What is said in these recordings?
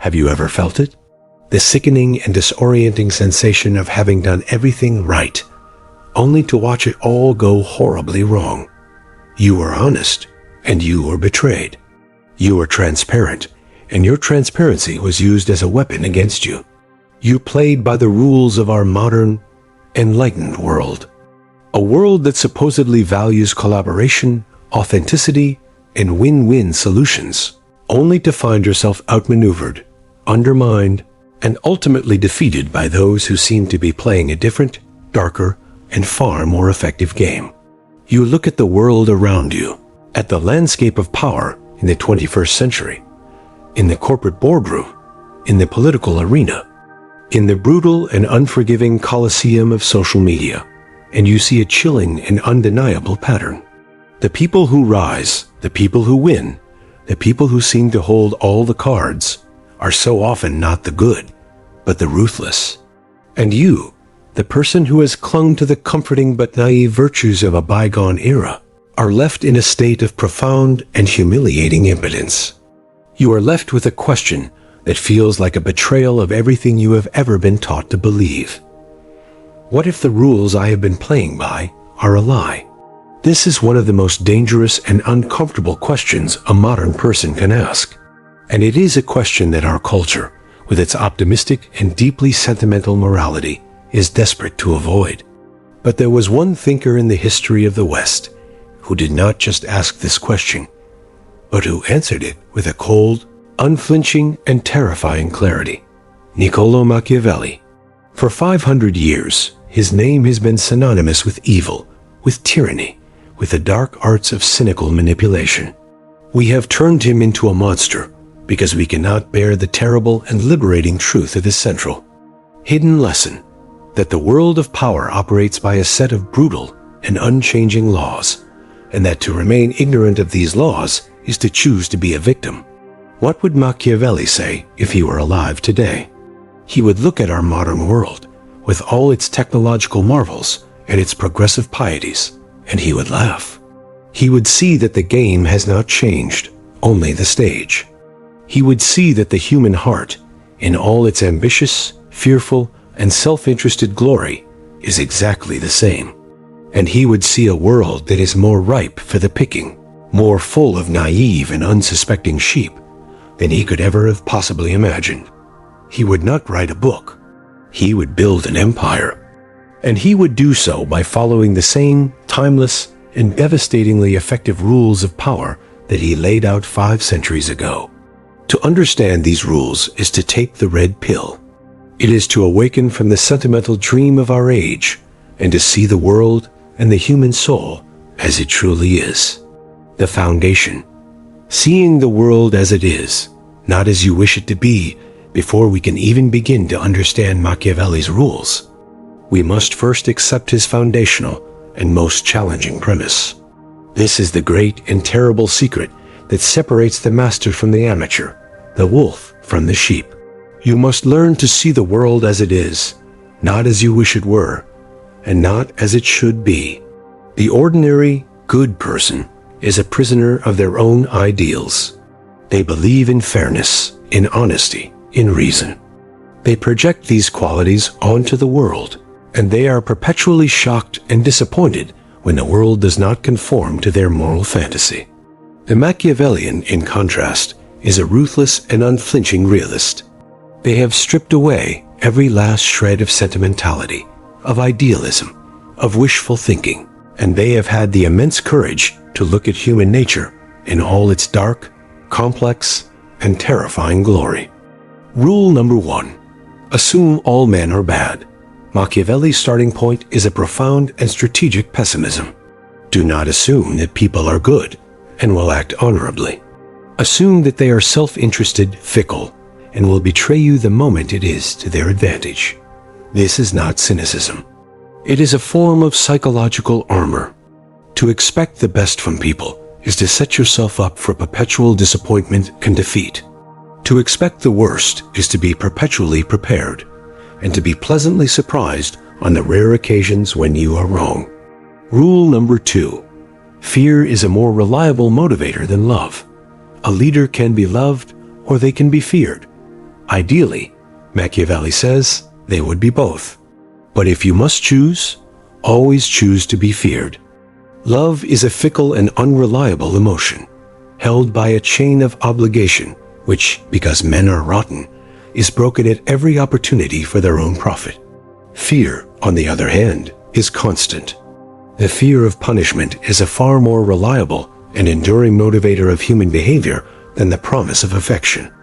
Have you ever felt it? The sickening and disorienting sensation of having done everything right, only to watch it all go horribly wrong. You were honest, and you were betrayed. You were transparent, and your transparency was used as a weapon against you. You played by the rules of our modern, enlightened world. A world that supposedly values collaboration, authenticity, and win-win solutions, only to find yourself outmaneuvered, undermined, and ultimately defeated by those who seem to be playing a different, darker, and far more effective game. You look at the world around you, at the landscape of power in the 21st century, in the corporate boardroom, in the political arena, in the brutal and unforgiving coliseum of social media, and you see a chilling and undeniable pattern. The people who rise, the people who win, the people who seem to hold all the cards, are so often not the good, but the ruthless. And you, the person who has clung to the comforting but naive virtues of a bygone era, are left in a state of profound and humiliating impotence. You are left with a question that feels like a betrayal of everything you have ever been taught to believe. What if the rules I have been playing by are a lie? This is one of the most dangerous and uncomfortable questions a modern person can ask. And it is a question that our culture, with its optimistic and deeply sentimental morality, is desperate to avoid. But there was one thinker in the history of the West who did not just ask this question, but who answered it with a cold, unflinching, and terrifying clarity. Niccolo Machiavelli. For 500 years, his name has been synonymous with evil, with tyranny, with the dark arts of cynical manipulation. We have turned him into a monster because we cannot bear the terrible and liberating truth of his central, hidden lesson that the world of power operates by a set of brutal and unchanging laws, and that to remain ignorant of these laws is to choose to be a victim. What would Machiavelli say if he were alive today? He would look at our modern world, with all its technological marvels and its progressive pieties, and he would laugh. He would see that the game has not changed, only the stage. He would see that the human heart, in all its ambitious, fearful, and self-interested glory, is exactly the same. And he would see a world that is more ripe for the picking, more full of naive and unsuspecting sheep than he could ever have possibly imagined. He would not write a book. He would build an empire. And he would do so by following the same timeless and devastatingly effective rules of power that he laid out 5 centuries ago. To understand these rules is to take the red pill. It is to awaken from the sentimental dream of our age and to see the world and the human soul as it truly is. The foundation. Seeing the world as it is, not as you wish it to be, before we can even begin to understand Machiavelli's rules. We must first accept his foundational and most challenging premise. This is the great and terrible secret that separates the master from the amateur, the wolf from the sheep. You must learn to see the world as it is, not as you wish it were, and not as it should be. The ordinary, good person is a prisoner of their own ideals. They believe in fairness, in honesty, in reason. They project these qualities onto the world, and they are perpetually shocked and disappointed when the world does not conform to their moral fantasy. The Machiavellian, in contrast, is a ruthless and unflinching realist. They have stripped away every last shred of sentimentality, of idealism, of wishful thinking, and they have had the immense courage to look at human nature in all its dark, complex, and terrifying glory. Rule number 1. Assume all men are bad. Machiavelli's starting point is a profound and strategic pessimism. Do not assume that people are good and will act honorably. Assume that they are self-interested, fickle, and will betray you the moment it is to their advantage. This is not cynicism. It is a form of psychological armor. To expect the best from people is to set yourself up for perpetual disappointment and defeat. To expect the worst is to be perpetually prepared, and to be pleasantly surprised on the rare occasions when you are wrong. Rule number 2. Fear is a more reliable motivator than love. A leader can be loved or they can be feared, Ideally, Machiavelli says, they would be both. But if you must choose, always choose to be feared. Love is a fickle and unreliable emotion, held by a chain of obligation, which, because men are rotten, is broken at every opportunity for their own profit. Fear, on the other hand, is constant. The fear of punishment is a far more reliable and enduring motivator of human behavior than the promise of affection.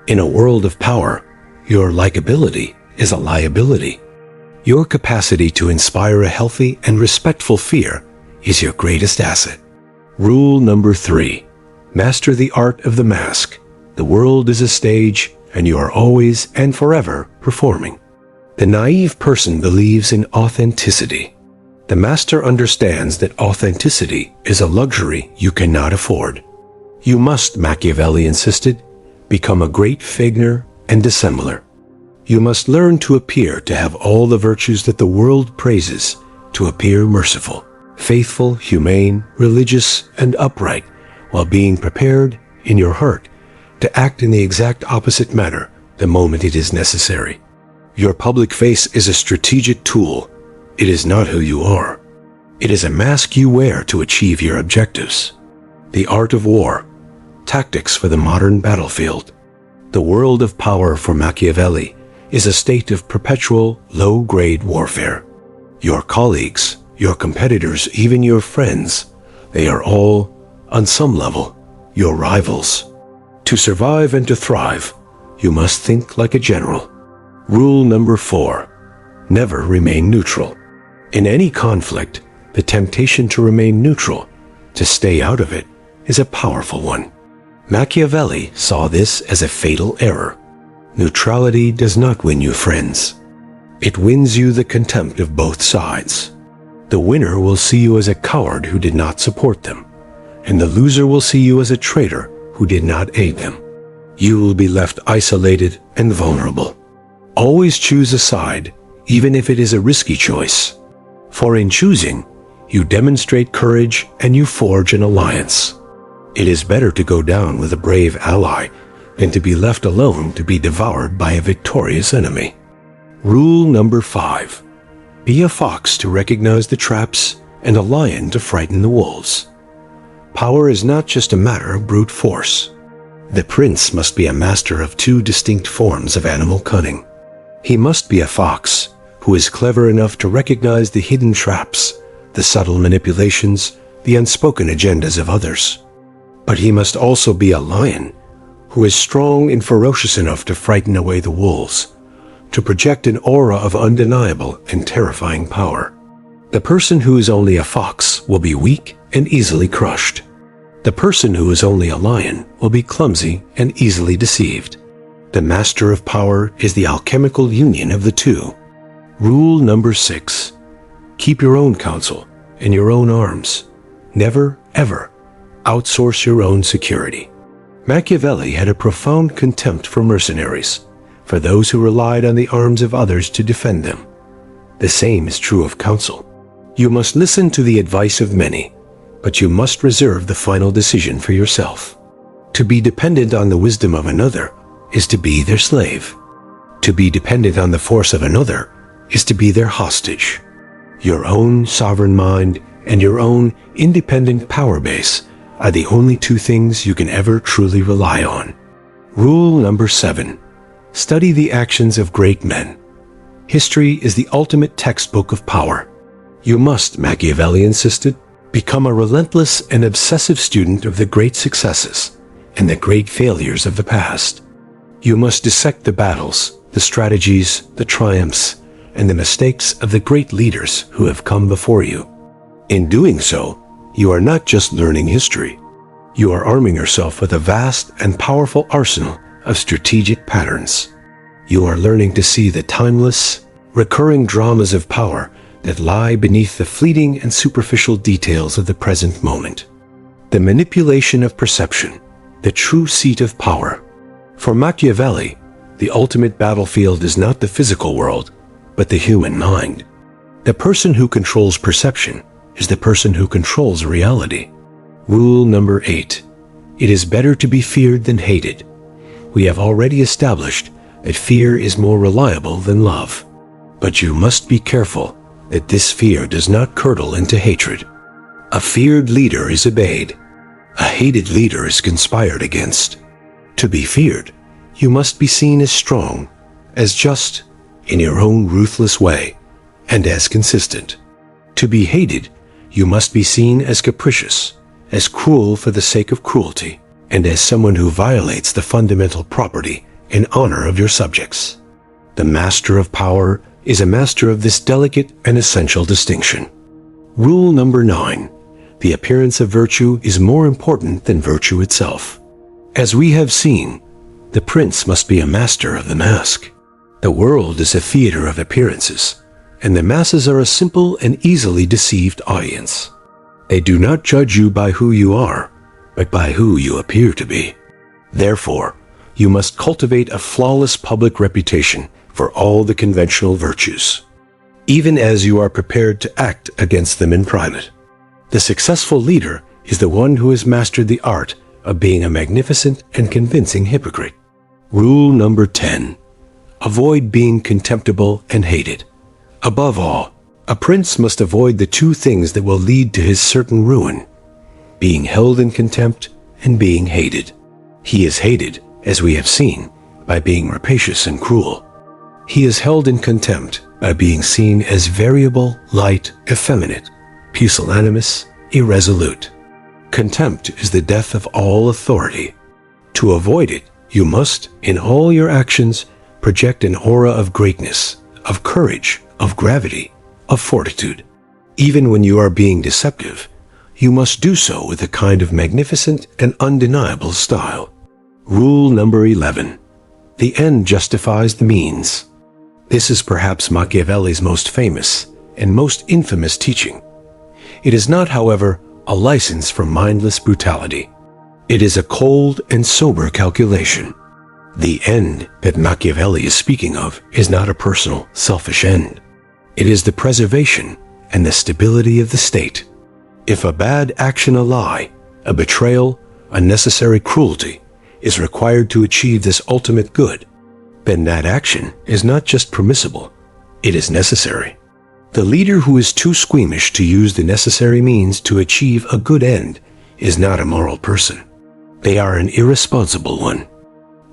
In a world of power, your likability is a liability. Your capacity to inspire a healthy and respectful fear is your greatest asset. Rule number 3. Master the art of the mask. The world is a stage, and you are always and forever performing. The naive person believes in authenticity. The master understands that authenticity is a luxury you cannot afford. You must, Machiavelli insisted, become a great feigner and dissembler. You must learn to appear to have all the virtues that the world praises, to appear merciful, faithful, humane, religious, and upright, while being prepared, in your heart, to act in the exact opposite manner the moment it is necessary. Your public face is a strategic tool. It is not who you are. It is a mask you wear to achieve your objectives. The art of war, tactics for the modern battlefield. The world of power for Machiavelli is a state of perpetual, low-grade warfare. Your colleagues, your competitors, even your friends, they are all, on some level, your rivals. To survive and to thrive, you must think like a general. Rule number 4. Never remain neutral. In any conflict, the temptation to remain neutral, to stay out of it, is a powerful one. Machiavelli saw this as a fatal error. Neutrality does not win you friends. It wins you the contempt of both sides. The winner will see you as a coward who did not support them, and the loser will see you as a traitor who did not aid them. You will be left isolated and vulnerable. Always choose a side, even if it is a risky choice. For in choosing, you demonstrate courage and you forge an alliance. It is better to go down with a brave ally than to be left alone to be devoured by a victorious enemy. Rule number 5. Be a fox to recognize the traps and a lion to frighten the wolves. Power is not just a matter of brute force. The prince must be a master of 2 distinct forms of animal cunning. He must be a fox who is clever enough to recognize the hidden traps, the subtle manipulations, the unspoken agendas of others. But he must also be a lion who is strong and ferocious enough to frighten away the wolves, to project an aura of undeniable and terrifying power. The person who is only a fox will be weak and easily crushed. The person who is only a lion will be clumsy and easily deceived. The master of power is the alchemical union of the two. Rule number 6. Keep your own counsel in your own arms. Never, ever outsource your own security. Machiavelli had a profound contempt for mercenaries, for those who relied on the arms of others to defend them. The same is true of counsel. You must listen to the advice of many, but you must reserve the final decision for yourself. To be dependent on the wisdom of another is to be their slave. To be dependent on the force of another is to be their hostage. Your own sovereign mind and your own independent power base are the only 2 things you can ever truly rely on. Rule number 7. Study the actions of great men. History is the ultimate textbook of power. You must, Machiavelli insisted, become a relentless and obsessive student of the great successes and the great failures of the past. You must dissect the battles, the strategies, the triumphs, and the mistakes of the great leaders who have come before you. In doing so, you are not just learning history. You are arming yourself with a vast and powerful arsenal of strategic patterns. You are learning to see the timeless, recurring dramas of power that lie beneath the fleeting and superficial details of the present moment. The manipulation of perception, the true seat of power. For Machiavelli, the ultimate battlefield is not the physical world, but the human mind. The person who controls perception is the person who controls reality. Rule number 8. It is better to be feared than hated. We have already established that fear is more reliable than love. But you must be careful that this fear does not curdle into hatred. A feared leader is obeyed. A hated leader is conspired against. To be feared, you must be seen as strong, as just, in your own ruthless way, and as consistent. To be hated, you must be seen as capricious, as cruel for the sake of cruelty, and as someone who violates the fundamental property and honor of your subjects. The master of power is a master of this delicate and essential distinction. Rule number 9. The appearance of virtue is more important than virtue itself. As we have seen, the prince must be a master of the mask. The world is a theater of appearances, and the masses are a simple and easily deceived audience. They do not judge you by who you are, but by who you appear to be. Therefore, you must cultivate a flawless public reputation for all the conventional virtues, even as you are prepared to act against them in private. The successful leader is the one who has mastered the art of being a magnificent and convincing hypocrite. Rule number 10. Avoid being contemptible and hated. Above all, a prince must avoid the two things that will lead to his certain ruin: being held in contempt and being hated. He is hated, as we have seen, by being rapacious and cruel. He is held in contempt by being seen as variable, light, effeminate, pusillanimous, irresolute. Contempt is the death of all authority. To avoid it, you must, in all your actions, project an aura of greatness, of courage, of gravity, of fortitude. Even when you are being deceptive, you must do so with a kind of magnificent and undeniable style. Rule number 11. The end justifies the means. This is perhaps Machiavelli's most famous and most infamous teaching. It is not, however, a license for mindless brutality. It is a cold and sober calculation. The end that Machiavelli is speaking of is not a personal, selfish end. It is the preservation and the stability of the state. If a bad action, a lie, a betrayal, unnecessary cruelty, is required to achieve this ultimate good, then that action is not just permissible, it is necessary. The leader who is too squeamish to use the necessary means to achieve a good end is not a moral person. They are an irresponsible one.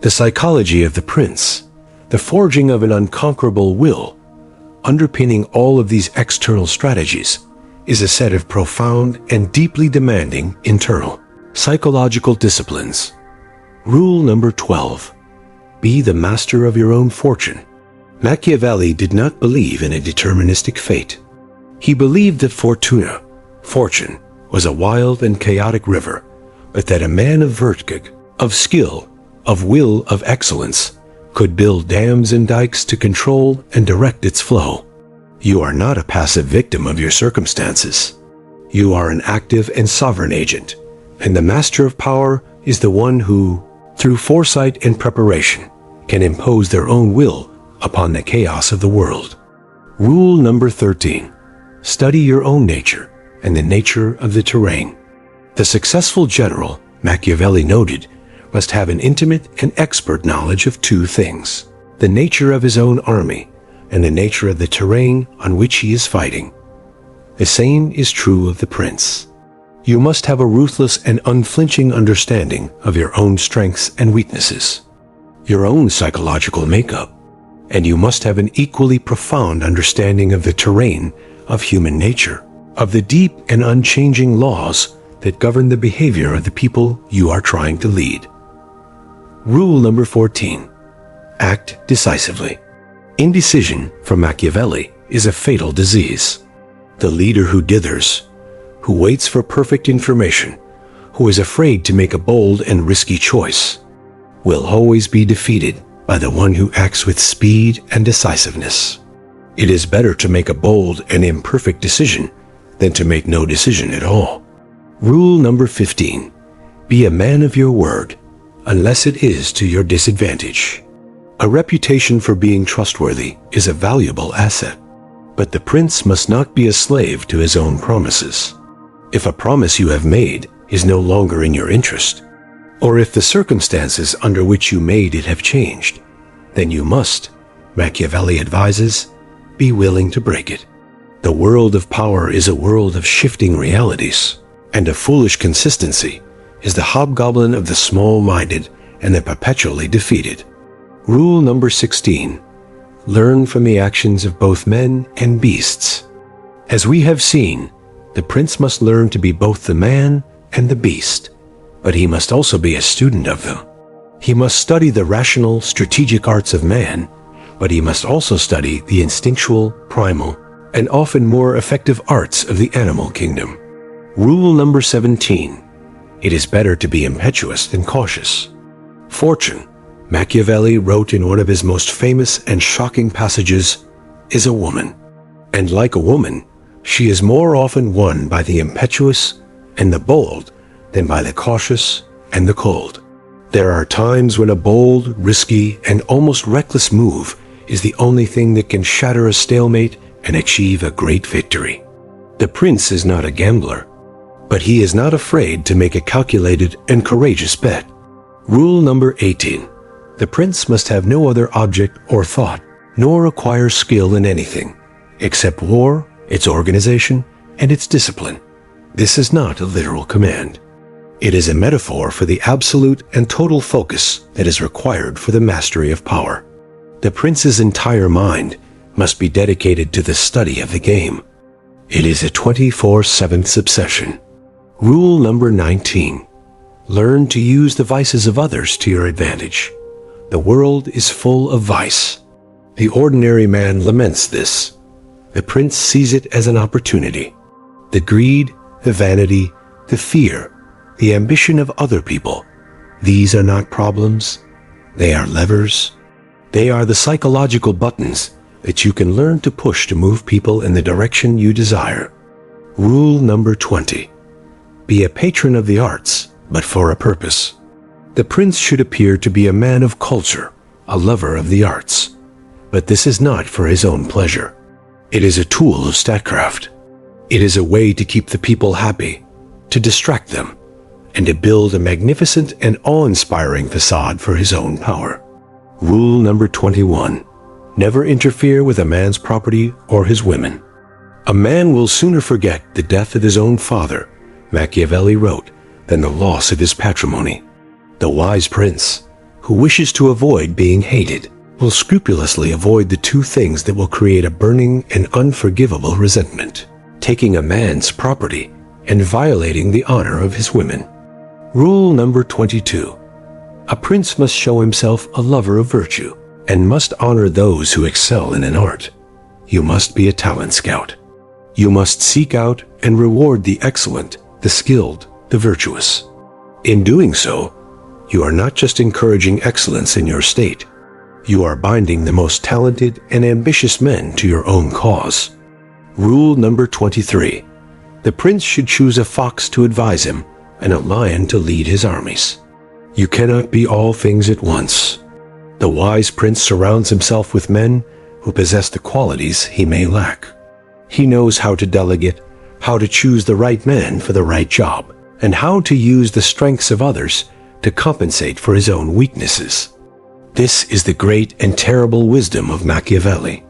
The psychology of the prince, the forging of an unconquerable will, underpinning all of these external strategies, is a set of profound and deeply demanding internal psychological disciplines. Rule number 12. Be the master of your own fortune. Machiavelli did not believe in a deterministic fate. He believed that fortune, was a wild and chaotic river, but that a man of virtue, of skill, of will, of excellence, could build dams and dikes to control and direct its flow. You are not a passive victim of your circumstances. You are an active and sovereign agent, and the master of power is the one who, through foresight and preparation, can impose their own will upon the chaos of the world. Rule number 13. Study your own nature and the nature of the terrain. The successful general, Machiavelli noted, must have an intimate and expert knowledge of two things: the nature of his own army and the nature of the terrain on which he is fighting. The same is true of the prince. You must have a ruthless and unflinching understanding of your own strengths and weaknesses, your own psychological makeup, and you must have an equally profound understanding of the terrain of human nature, of the deep and unchanging laws that govern the behavior of the people you are trying to lead. Rule number 14. Act decisively. Indecision, for Machiavelli, is a fatal disease. The leader who dithers, who waits for perfect information, who is afraid to make a bold and risky choice, will always be defeated by the one who acts with speed and decisiveness. It is better to make a bold and imperfect decision than to make no decision at all. Rule number 15. Be a man of your word, unless it is to your disadvantage. A reputation for being trustworthy is a valuable asset, but the prince must not be a slave to his own promises. If a promise you have made is no longer in your interest, or if the circumstances under which you made it have changed, then you must, Machiavelli advises, be willing to break it. The world of power is a world of shifting realities, and a foolish consistency is the hobgoblin of the small-minded and the perpetually defeated. Rule number 16. Learn from the actions of both men and beasts. As we have seen, the prince must learn to be both the man and the beast, but he must also be a student of them. He must study the rational, strategic arts of man, but he must also study the instinctual, primal, and often more effective arts of the animal kingdom. Rule number 17. It is better to be impetuous than cautious. Fortune, Machiavelli wrote in one of his most famous and shocking passages, is a woman. And like a woman, she is more often won by the impetuous and the bold than by the cautious and the cold. There are times when a bold, risky, and almost reckless move is the only thing that can shatter a stalemate and achieve a great victory. The prince is not a gambler, but he is not afraid to make a calculated and courageous bet. Rule number 18. The prince must have no other object or thought, nor acquire skill in anything, except war, its organization, and its discipline. This is not a literal command. It is a metaphor for the absolute and total focus that is required for the mastery of power. The prince's entire mind must be dedicated to the study of the game. It is a 24/7 obsession. Rule number 19. Learn to use the vices of others to your advantage. The world is full of vice. The ordinary man laments this. The prince sees it as an opportunity. The greed, the vanity, the fear, the ambition of other people, these are not problems. They are levers. They are the psychological buttons that you can learn to push to move people in the direction you desire. Rule number 20. Be a patron of the arts, but for a purpose. The prince should appear to be a man of culture, a lover of the arts. But this is not for his own pleasure. It is a tool of statecraft. It is a way to keep the people happy, to distract them, and to build a magnificent and awe-inspiring facade for his own power. Rule number 21. Never interfere with a man's property or his women. A man will sooner forget the death of his own father, Machiavelli wrote, than the loss of his patrimony. The wise prince, who wishes to avoid being hated, will scrupulously avoid the two things that will create a burning and unforgivable resentment: taking a man's property and violating the honor of his women. Rule number 22. A prince must show himself a lover of virtue and must honor those who excel in an art. You must be a talent scout. You must seek out and reward the excellent, the skilled, the virtuous. In doing so, you are not just encouraging excellence in your state. You are binding the most talented and ambitious men to your own cause. Rule number 23. The prince should choose a fox to advise him and a lion to lead his armies. You cannot be all things at once. The wise prince surrounds himself with men who possess the qualities he may lack. He knows how to delegate, how to choose the right man for the right job, and how to use the strengths of others to compensate for his own weaknesses. This is the great and terrible wisdom of Machiavelli.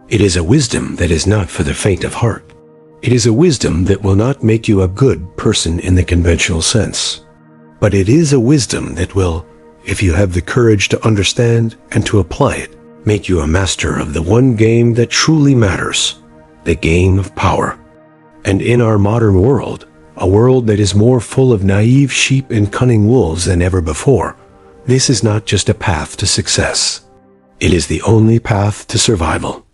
It is a wisdom that is not for the faint of heart. It is a wisdom that will not make you a good person in the conventional sense. But it is a wisdom that will, if you have the courage to understand and to apply it, make you a master of the one game that truly matters, the game of power. And in our modern world, a world that is more full of naive sheep and cunning wolves than ever before, this is not just a path to success. It is the only path to survival.